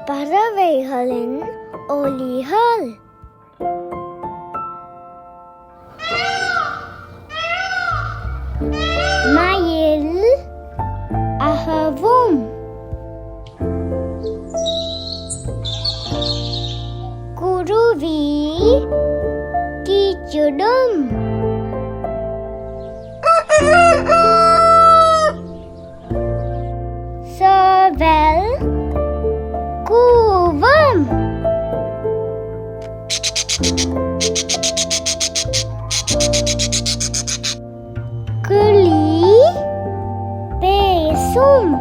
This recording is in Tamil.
பறவைகளின் ஒலிகள். மயில் அகவும், குருவி கீச்சிடும், சேவல் கூவும், கிளி பேசும்.